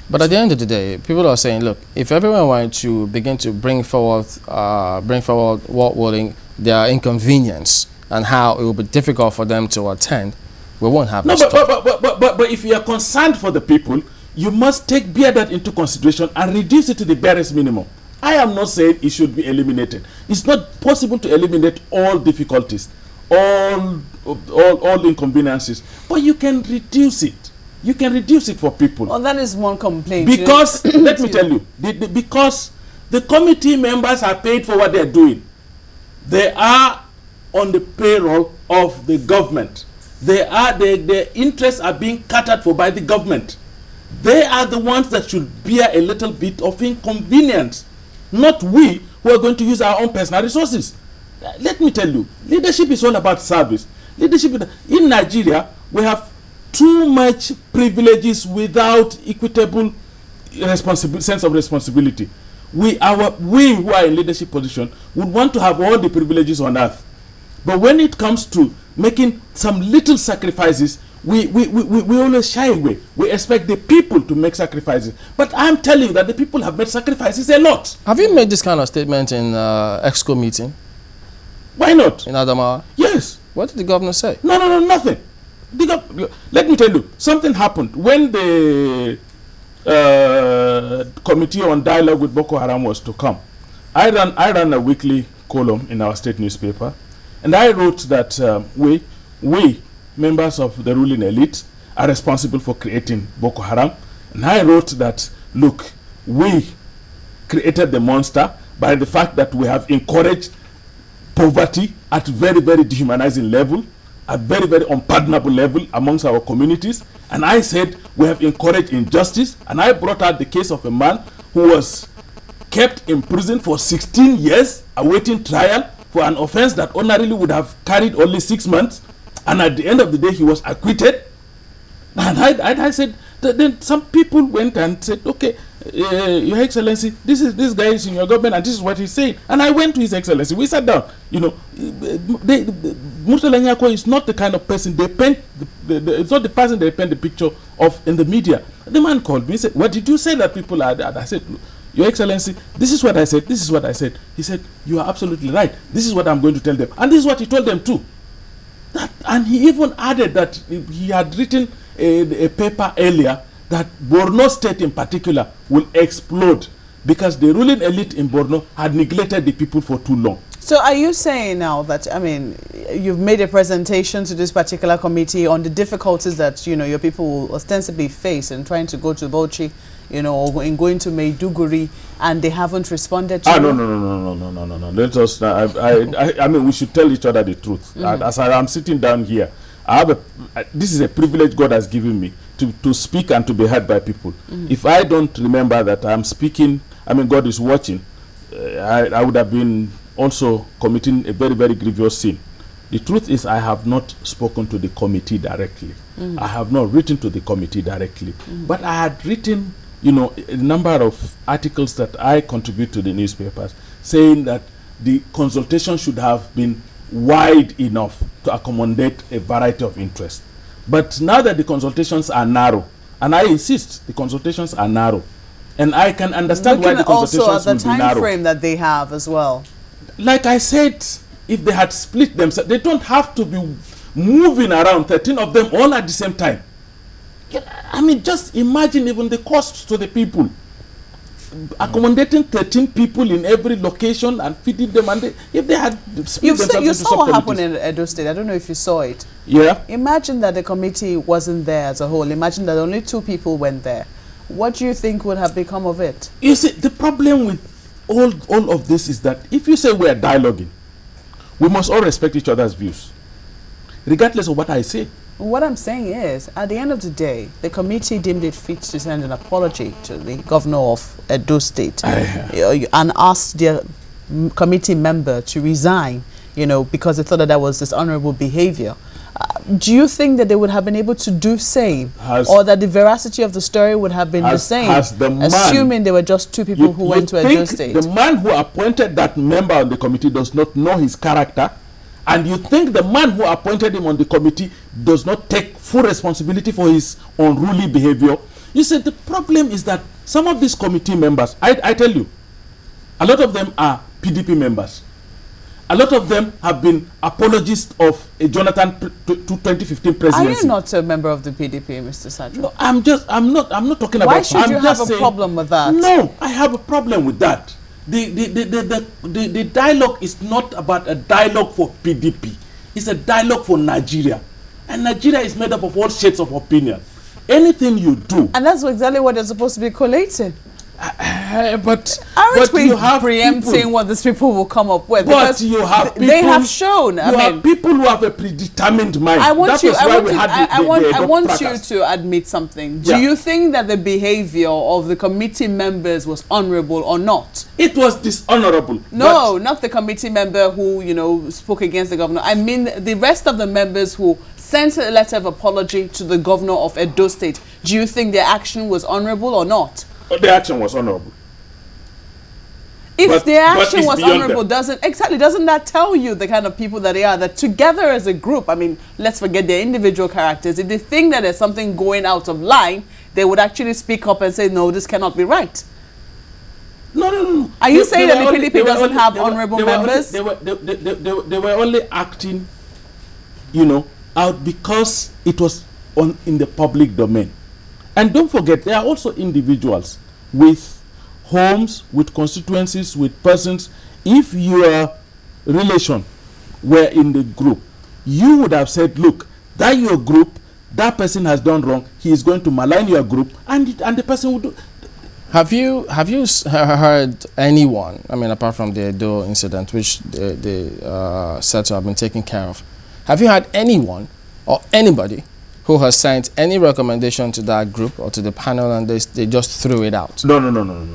But at the end of the day, people are saying, look, if everyone wants to begin to bring forward what will their inconvenience and how it will be difficult for them to attend, we won't have no, but if you are concerned for the people, you must bear that into consideration and reduce it to the barest minimum. I am not saying it should be eliminated. It's not possible to eliminate all difficulties, all inconveniences, but you can reduce it. You can reduce it for people. Well, that is one complaint. Because, let me tell you, because the committee members are paid for what they're doing. They are on the payroll of the government. Their interests are being catered for by the government. They are the ones that should bear a little bit of inconvenience, not we who are going to use our own personal resources. Let me tell you, leadership is all about service. Leadership in Nigeria, we have too much privileges without equitable sense of responsibility. We who are in leadership position would want to have all the privileges on earth. But when it comes to making some little sacrifices, we always shy away. We expect the people to make sacrifices. But I'm telling you that the people have made sacrifices a lot. Have you made this kind of statement in EXCO meeting? Why not? In Adamawa? Yes. What did the governor say? No, nothing. Let me tell you, something happened. When the committee on dialogue with Boko Haram was to come, I ran a weekly column in our state newspaper, and I wrote that we, members of the ruling elite, are responsible for creating Boko Haram. And I wrote that, look, we created the monster by the fact that we have encouraged poverty at very, very dehumanizing level, at very, very unpardonable level amongst our communities. And I said we have encouraged injustice. And I brought out the case of a man who was kept in prison for 16 years awaiting trial for an offense that ordinarily would have carried only 6 months. And at the end of the day, he was acquitted. And I said, then some people went and said, okay, Your Excellency, this guy is in your government and this is what he's saying. And I went to His Excellency. We sat down. You know, Murtala Nyako is not the kind of person they paint. It's not the person they paint the picture of in the media. The man called me and said, what did you say that people are there? I said, Your Excellency, this is what I said. This is what I said. He said, you are absolutely right. This is what I'm going to tell them. And this is what he told them too. And he even added that he had written a paper earlier that Borno State in particular will explode because the ruling elite in Borno had neglected the people for too long. So are you saying now that, I mean, you've made a presentation to this particular committee on the difficulties that, you know, your people will ostensibly face in trying to go to Bauchi, you know, or in going to Maiduguri, and they haven't responded to No. Let us, I mean, we should tell each other the truth. As I am sitting down here, this is a privilege God has given me to speak and to be heard by people. If I don't remember that I'm speaking, I mean, God is watching, I would have been also committing a very, very grievous sin. The truth is I have not spoken to the committee directly. I have not written to the committee directly. But I had written, you know, a number of articles that I contribute to the newspapers saying that the consultation should have been wide enough to accommodate a variety of interests. But now that the consultations are narrow, and I insist the consultations are narrow, and I can understand why the consultations also at the will be narrow. time frame that they have as well. Like I said, if they had split themselves, they don't have to be moving around 13 of them all at the same time. I mean, just imagine even the cost to the people. Accommodating 13 people in every location and feeding them, and if they had split themselves you into saw what happened sub-committees. in Edo State. I don't know if you saw it. Yeah. Imagine that the committee wasn't there as a whole. Imagine that only 2 people went there. What do you think would have become of it? You see, the problem with all of this is that if you say we are dialoguing, we must all respect each other's views, regardless of what I say. What I'm saying is, at the end of the day, the committee deemed it fit to send an apology to the governor of Edo State and asked their committee member to resign, you know, because they thought that was dishonorable behavior. Do you think that they would have been able to do same, or that the veracity of the story would have been the same, assuming there were just 2 people who went to Edo State? The man who appointed that member on the committee does not know his character, and you think the man who appointed him on the committee does not take full responsibility for his unruly behavior? You see, the problem is that some of these committee members, I tell you, a lot of them are PDP members. A lot of them have been apologists of a Jonathan 2015 presidency. Are you not a member of the PDP, Mr. Sajoh? No, I'm not talking about. Why should you have a problem with that? No, I have a problem with that. The dialogue is not about a dialogue for PDP. It's a dialogue for Nigeria. And Nigeria is made up of all shades of opinion. Anything you do. And that's exactly what they're supposed to be collating. But aren't we you have preempting people, what these people will come up with? But because you have people, they have shown. You have people who have a predetermined mind. I want you to to admit something. Do you think that the behavior of the committee members was honorable or not? It was dishonorable. No, not the committee member who, you know, spoke against the governor. I mean the rest of the members who sent a letter of apology to the governor of Edo State. Do you think their action was honorable or not? The action was honorable. If the action was honorable, doesn't that tell you the kind of people that they are? That together as a group, I mean, let's forget their individual characters. If they think that there's something going out of line, they would actually speak up and say, no, this cannot be right. No. Are you saying that the PDP doesn't have honorable members? They were only acting, you know, out because it was in the public domain. And don't forget, there are also individuals with homes, with constituencies, with persons. If your relation were in the group, you would have said, look, that your group, that person has done wrong, he is going to malign your group, and the person would do. Have you heard anyone, I mean, apart from the Edo incident, which they said to have been taken care of, have you had anyone or anybody who has sent any recommendation to that group or to the panel and they just threw it out? No,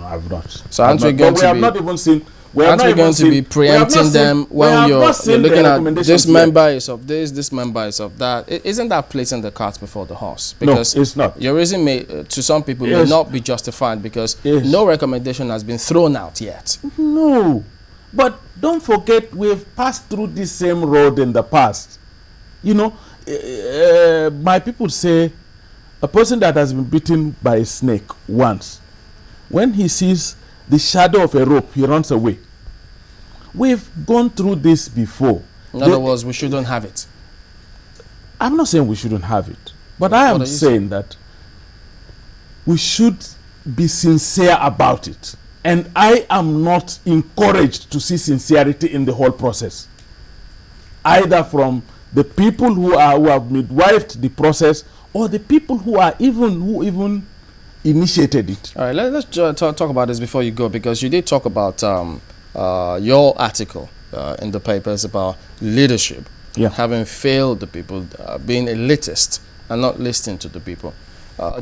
I've not. So aren't we going to be preempting them when you're looking at this member is of this member is of that? Isn't that placing the cart before the horse? Because no, it's not. Your reason to some people may not be justified because no recommendation has been thrown out yet. No, but don't forget we've passed through this same road in the past. You know, my people say a person that has been bitten by a snake once, when he sees the shadow of a rope, he runs away. We've gone through this before. In other words, we shouldn't have it. I'm not saying we shouldn't have it, but I am saying that we should be sincere about it. And I am not encouraged to see sincerity in the whole process, either from the people who have midwifed the process or the people who even initiated it. All right, let's talk about this before you go, because you did talk about your article in the papers about leadership having failed the people, being elitist and not listening to the people.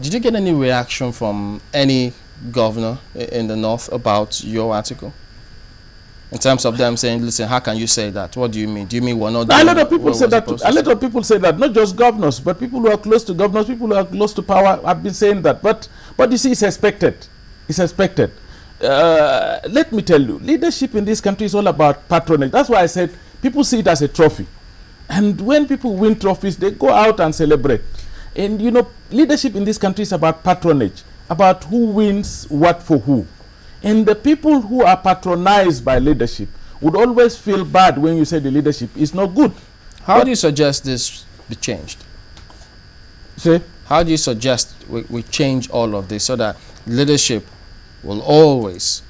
Did you get any reaction from any governor in the north about your article? In terms of them saying, listen, how can you say that? What do you mean? Do you mean we're not doing a lot of people say that. A lot of people say that, not just governors, but people who are close to governors, people who are close to power have been saying that. But you see, it's expected. It's expected. Let me tell you, leadership in this country is all about patronage. That's why I said people see it as a trophy. And when people win trophies, they go out and celebrate. And, you know, leadership in this country is about patronage, about who wins what for who. And the people who are patronized by leadership would always feel bad when you say the leadership is not good. How do you suggest this be changed? Say? How do you suggest we change all of this so that leadership will always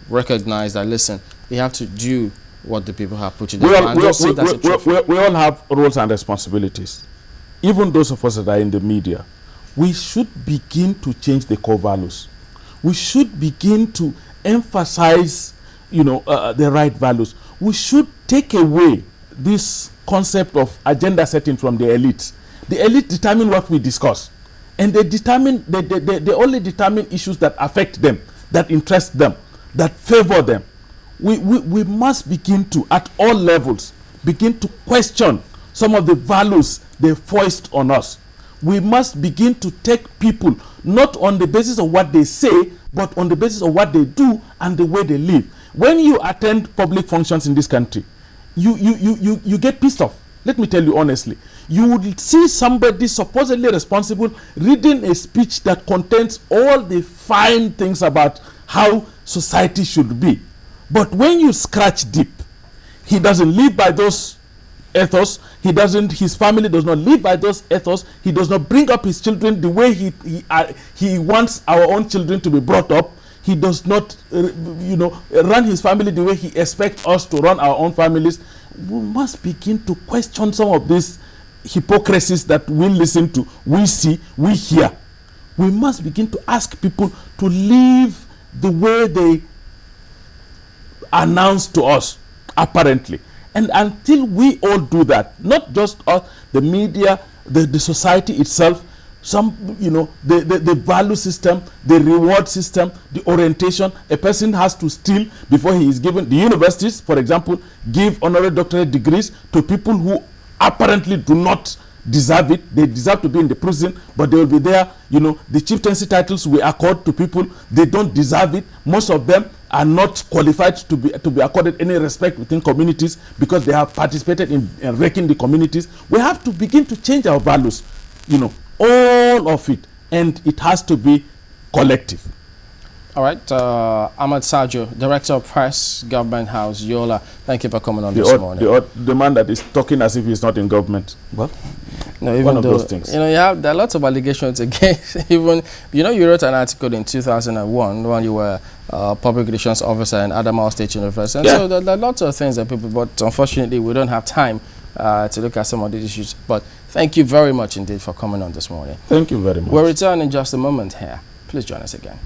recognize that, listen, you have to do what the people have put you there. We all have roles and responsibilities. Even those of us that are in the media. We should begin to change the core values. We should begin to emphasize, you know, the right values. We should take away this concept of agenda setting from the elite. The elite determine what we discuss, and they only determine issues that affect them, that interest them, that favor them. We must begin to, at all levels, begin to question some of the values they foist on us. We must begin to take people not on the basis of what they say, but on the basis of what they do and the way they live. When you attend public functions in this country, you get pissed off. let me tell you honestly, you would see somebody supposedly responsible reading a speech that contains all the fine things about how society should be. But when you scratch deep, he doesn't live by those ethos. His family does not live by those ethos. He does not bring up his children the way he wants our own children to be brought up. He does not, run his family the way he expects us to run our own families. We must begin to question some of these hypocrisies that we listen to, we see, we hear. We must begin to ask people to live the way they announce to us, apparently. And until we all do that, not just us, the media, the society itself, the value system, the reward system, the orientation, a person has to steal before he is given. The universities, for example, give honorary doctorate degrees to people who apparently do not deserve it. They deserve to be in the prison, but they will be there. The chieftaincy titles we accord to people, they don't deserve it. Most of them are not qualified to be accorded any respect within communities because they have participated in wrecking the communities. We have to begin to change our values, all of it, and it has to be collective. All right, Ahmad Sajoh, Director of Press, Government House, Yola. Thank you for coming on this morning. The man that is talking as if he's not in government. Well, no, even one of though, those things. there are lots of allegations against. Even you wrote an article in 2001 when you were public relations officer in Adamawa State University. And so there are lots of things that people. But unfortunately, we don't have time to look at some of these issues. But thank you very much indeed for coming on this morning. Thank you very much. We'll return in just a moment here. Please join us again.